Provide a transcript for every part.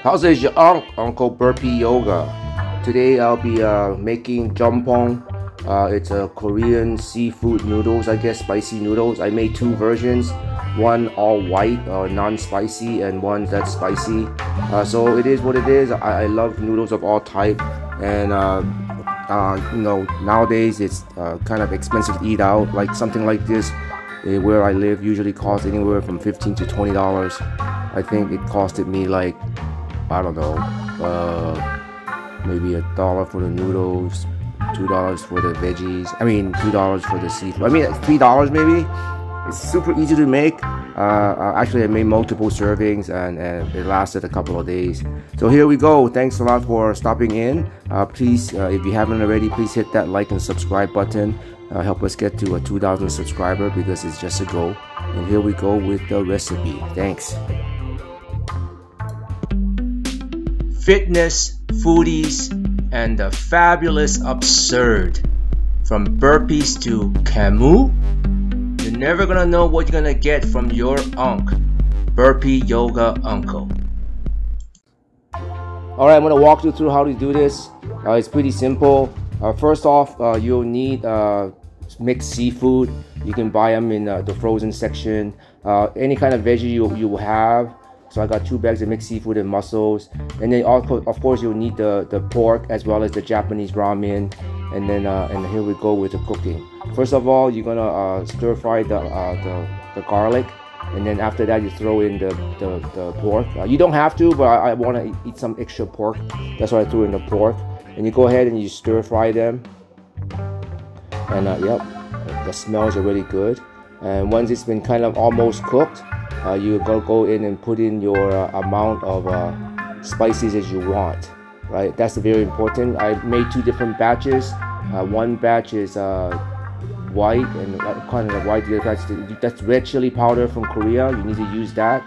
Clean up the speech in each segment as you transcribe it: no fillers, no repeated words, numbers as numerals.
How's it, your Uncle Burpee Yoga? Today I'll be making jjampong. It's a Korean seafood noodles, I guess, spicy noodles. I made two versions, one all white, non-spicy, and one that's spicy. So it is what it is. I love noodles of all type, and you know, nowadays it's kind of expensive to eat out. Like something like this, where I live, usually costs anywhere from $15 to $20. I think it costed me like, I don't know, maybe $1 for the noodles, $2 for the veggies. I mean, $2 for the seafood. I mean, $3 maybe. It's super easy to make. Actually, I made multiple servings, and it lasted a couple of days. So here we go. Thanks a lot for stopping in. Please, if you haven't already, please hit that like and subscribe button. Help us get to a 2,000 subscriber, because it's just a goal. And here we go with the recipe. Thanks. Fitness, foodies, and the fabulous absurd. From burpees to Camus, you're never gonna know what you're gonna get from your Burpee Yoga Uncle. Alright, I'm gonna walk you through how to do this. It's pretty simple. First off, you'll need mixed seafood. You can buy them in the frozen section. Any kind of veggie you will have. So I got 2 bags of mixed seafood and mussels, and then also, of course, you'll need the pork as well as the Japanese ramen, and then and here we go with the cooking. First of all, you're gonna stir fry the garlic, and then after that you throw in the pork. You don't have to, but I want to eat some extra pork. That's why I threw in the pork, and you go ahead and you stir fry them. And yep, the smell is already good. And once it's been kind of almost cooked, you're gonna go in and put in your amount of spices as you want, right? That's very important. I made 2 different batches. One batch is white and kind of white. The other batch, that's red chili powder from Korea. You need to use that.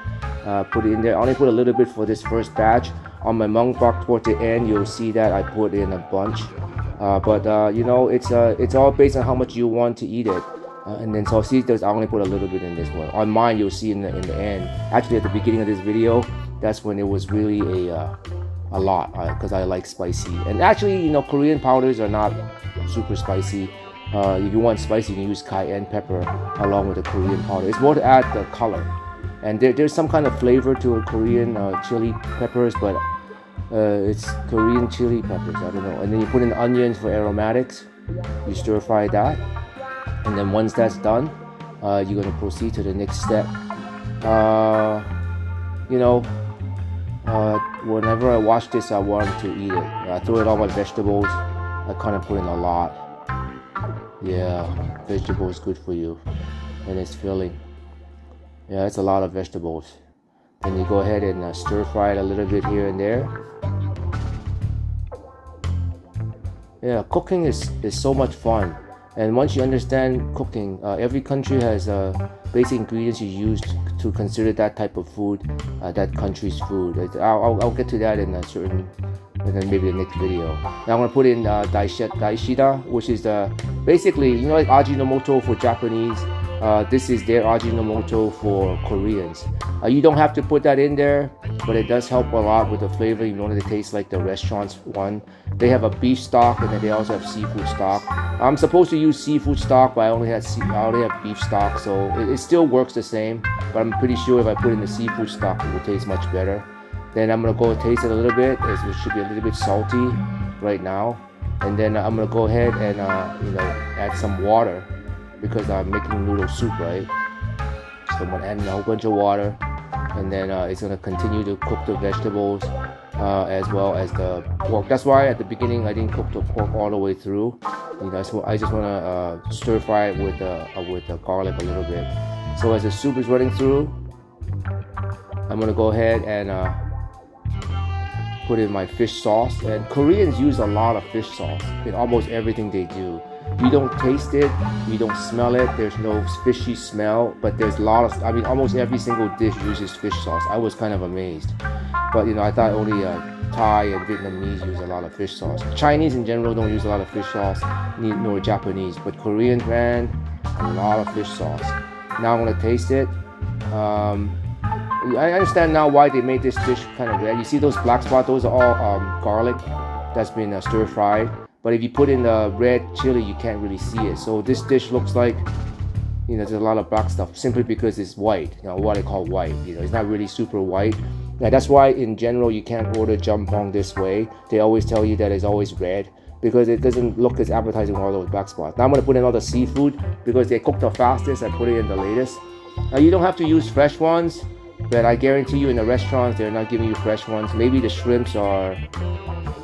Put it in there. I only put a little bit for this first batch. On my mukbang toward the end, you'll see that I put in a bunch. But you know, it's all based on how much you want to eat it. And then so see, I only put a little bit in this one. On mine, you'll see in the end. Actually, at the beginning of this video, that's when it was really a lot, because I like spicy. And actually, you know, Korean powders are not super spicy. If you want spicy, you can use cayenne pepper along with the Korean powder. It's more to add the color. And there's some kind of flavor to Korean chili peppers, but it's Korean chili peppers. I don't know. And then you put in onions for aromatics. You stir fry that. And then once that's done, you're going to proceed to the next step. You know, whenever I watch this, I want to eat it. I throw in all my vegetables. I kind of put in a lot. Yeah, vegetable is good for you, and it's filling. Yeah, it's a lot of vegetables. Then you go ahead and stir fry it a little bit here and there. Yeah, cooking is so much fun. And once you understand cooking, every country has basic ingredients you use to consider that type of food, that country's food. I'll get to that in a certain, and then maybe the next video. Now I'm gonna put in daishida, which is basically, you know, like Ajinomoto for Japanese. This is their Ajinomoto for Koreans. You don't have to put that in there, but it does help a lot with the flavor. You want it to taste like the restaurant's one. They have a beef stock, and then they also have seafood stock. I'm supposed to use seafood stock, but I only have beef stock, so it still works the same. But I'm pretty sure if I put in the seafood stock, it will taste much better. Then I'm gonna go taste it a little bit. It should be a little bit salty right now. And then I'm gonna go ahead and you know, add some water, because I'm making noodle soup, right? So I'm gonna add in a whole bunch of water, and then it's gonna continue to cook the vegetables as well as the pork. That's why at the beginning I didn't cook the pork all the way through. You know, so I just wanna stir fry it with the garlic a little bit. So as the soup is running through, I'm gonna go ahead and put in my fish sauce. And Koreans use a lot of fish sauce in almost everything they do. You don't taste it, you don't smell it, there's no fishy smell, but there's a lot of, I mean, almost every single dish uses fish sauce. I was kind of amazed. But you know, I thought only Thai and Vietnamese use a lot of fish sauce. Chinese in general don't use a lot of fish sauce, nor Japanese, but Korean, man, a lot of fish sauce. Now I'm gonna taste it. I understand now why they made this dish kind of red. You see those black spots? Those are all garlic that's been stir fried. But if you put in the red chili, you can't really see it. So this dish looks like, you know, there's a lot of black stuff simply because it's white. You know, what I call white. You know, it's not really super white. Now that's why in general you can't order jjampong this way. They always tell you that it's always red because it doesn't look as appetizing with all those black spots. Now I'm gonna put in all the seafood because they cook the fastest. I put it in the latest. Now you don't have to use fresh ones, but I guarantee you in the restaurants they're not giving you fresh ones. Maybe the shrimps are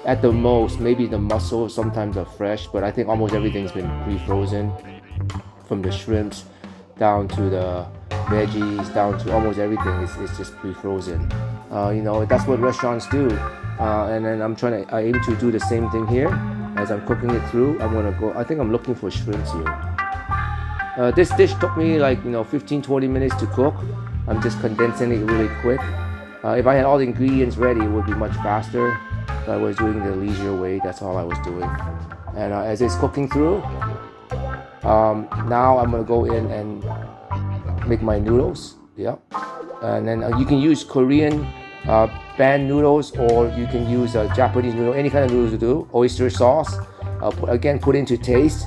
at the most, maybe the mussels sometimes are fresh, but I think almost everything's been pre-frozen, from the shrimps down to the veggies, down to almost everything is just pre-frozen. You know, that's what restaurants do. And then I aim to do the same thing here. As I'm cooking it through, I think I'm looking for shrimps here. This dish took me like, you know, 15-20 minutes to cook. I'm just condensing it really quick. If I had all the ingredients ready, it would be much faster. But I was doing the leisure way, that's all I was doing. And as it's cooking through, now I'm gonna go in and make my noodles. Yeah. And then you can use Korean pan noodles, or you can use Japanese noodle, any kind of noodles to do. Oyster sauce, put into taste.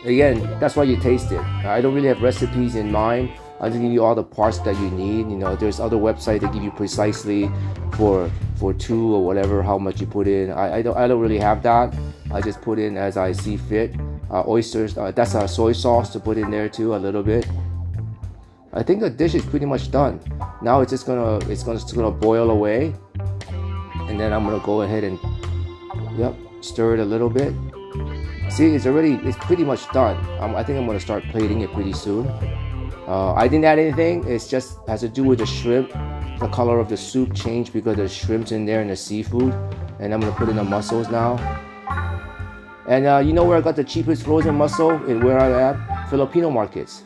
Again, that's why you taste it. I don't really have recipes in mind. I'll just give you all the parts that you need. You know, there's other websites that give you precisely for two or whatever how much you put in. I don't really have that. I just put in as I see fit. Oysters, that's a soy sauce to put in there too, a little bit. I think the dish is pretty much done. Now it's gonna boil away, and then I'm gonna go ahead and stir it a little bit. See, it's pretty much done. I think I'm gonna start plating it pretty soon. I didn't add anything. It's just has to do with the shrimp. The color of the soup changed because there's shrimps in there and the seafood. And I'm gonna put in the mussels now. And you know where I got the cheapest frozen mussel? Where I'm at? Filipino markets.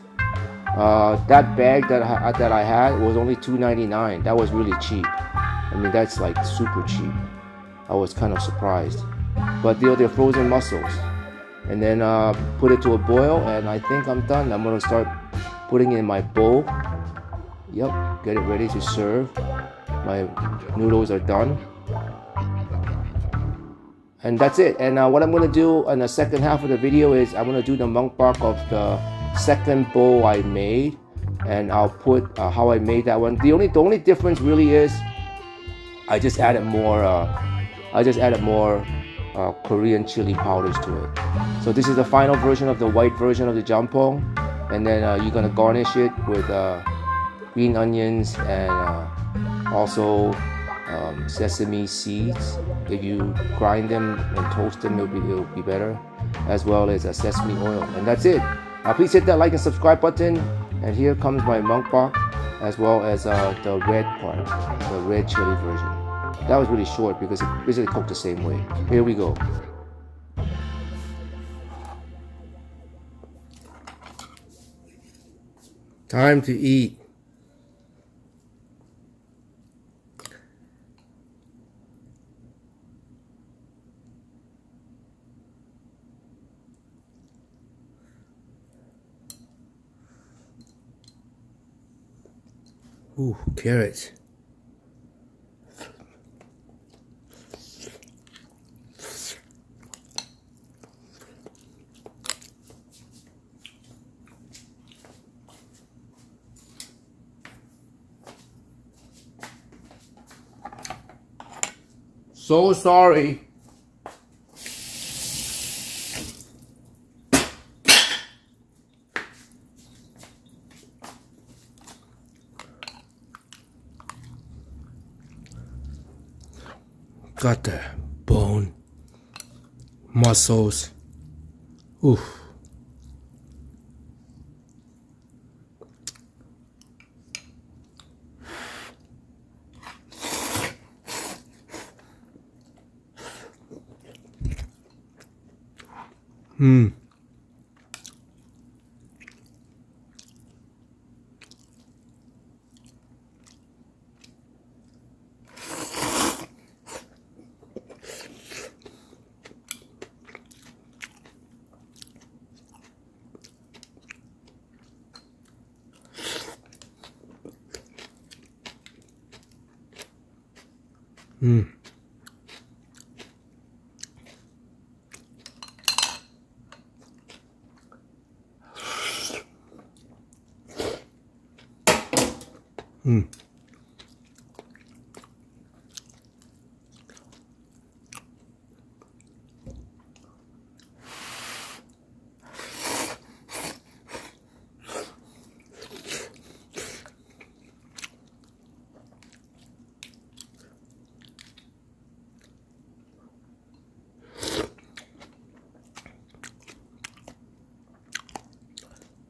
That bag that I had was only $2.99. That was really cheap. I mean, that's like super cheap. I was kind of surprised. But they're frozen mussels. And then put it to a boil, and I think I'm done. I'm gonna start putting it in my bowl. Yep, get it ready to serve. My noodles are done. And that's it. And what I'm gonna do in the second half of the video is I'm gonna do the mukbang of the second bowl I made, and I'll put how I made that one. The only difference really is I just added more Korean chili powders to it. So this is the final version of the white version of the jjampong, and then you're gonna garnish it with green onions and also sesame seeds. If you grind them and toast them, it'll be better, as well as sesame oil. And that's it. Please hit that like and subscribe button. And here comes my mukbang, as well as the red part, the red chili version. That was really short because it basically cooked the same way. Here we go. Time to eat. Ooh, carrots. So sorry. Got the bone, muscles. Oof. Mm. Mm.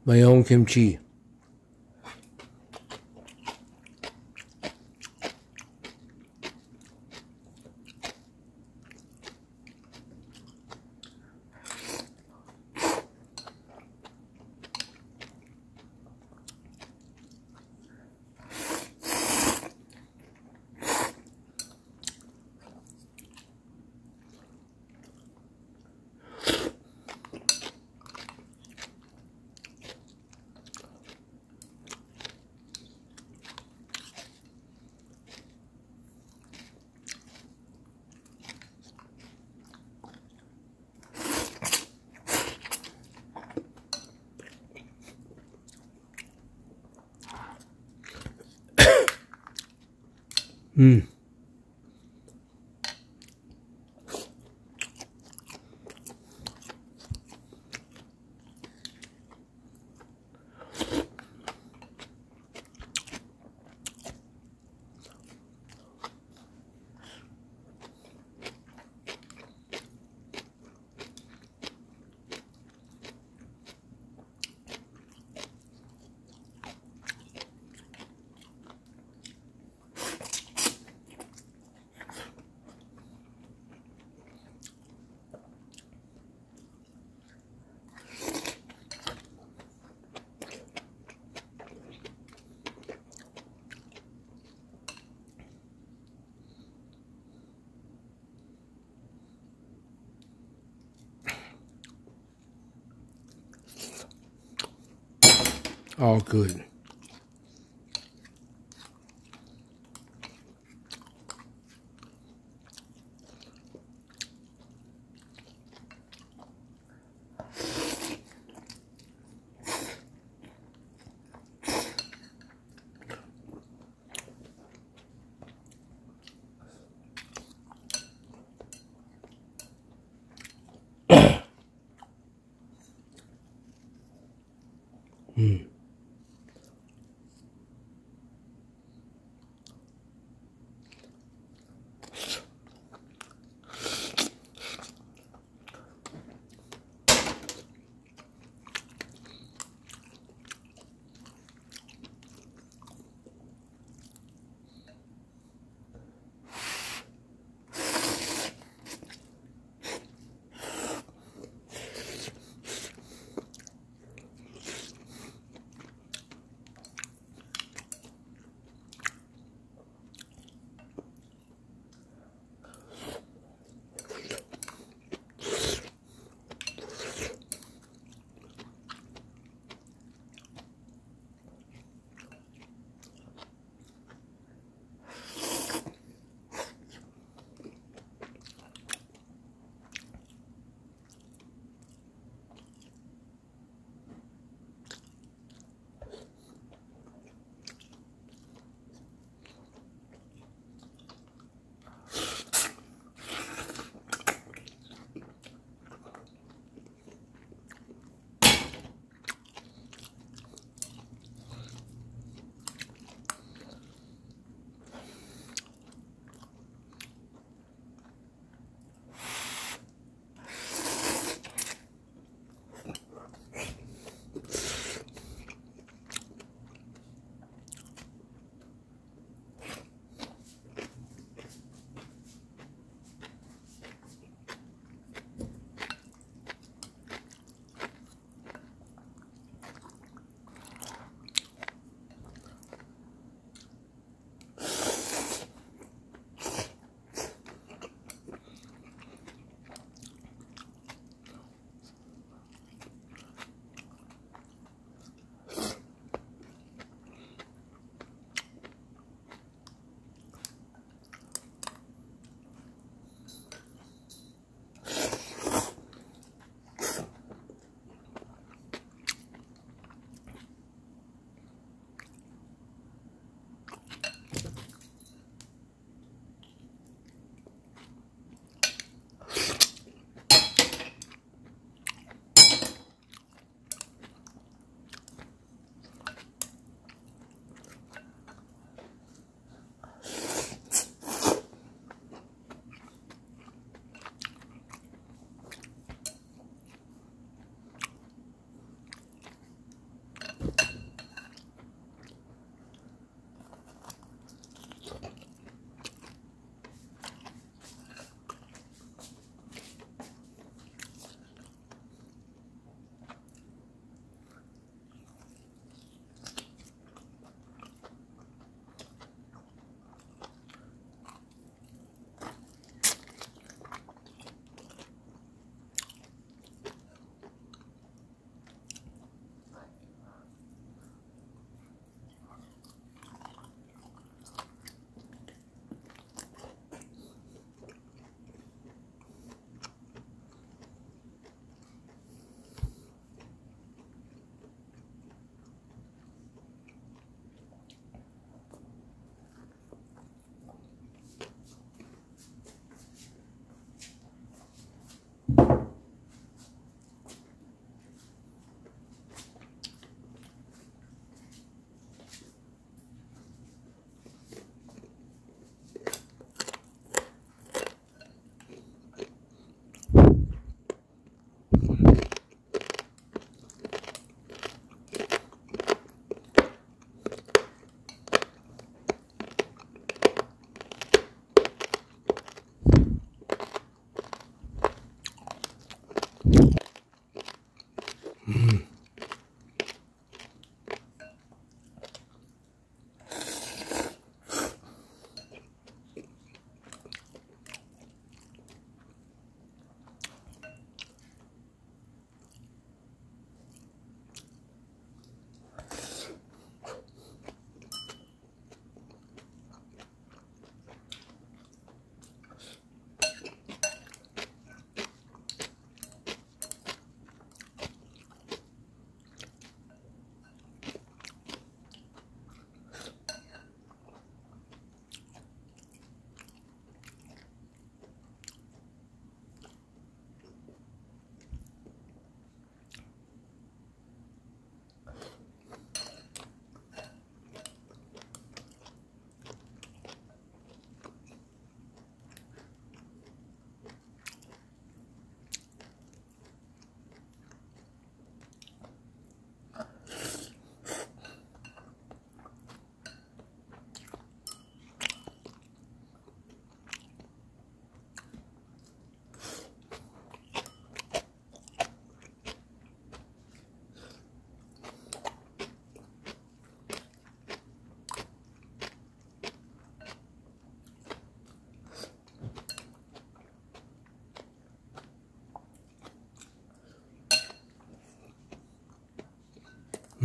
My own kimchi. Mm. All good. Mm.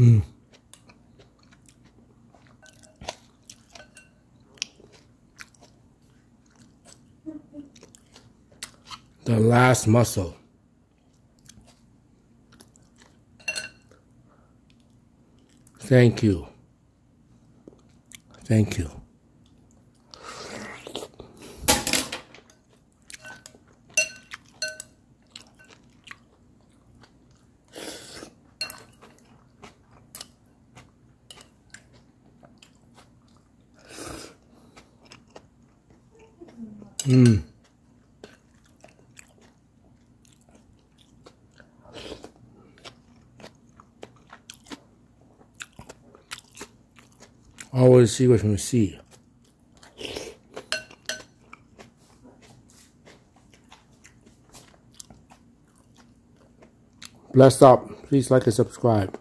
The last mussel. Thank you. Thank you. Always see what you see. Blessed up. Please like and subscribe.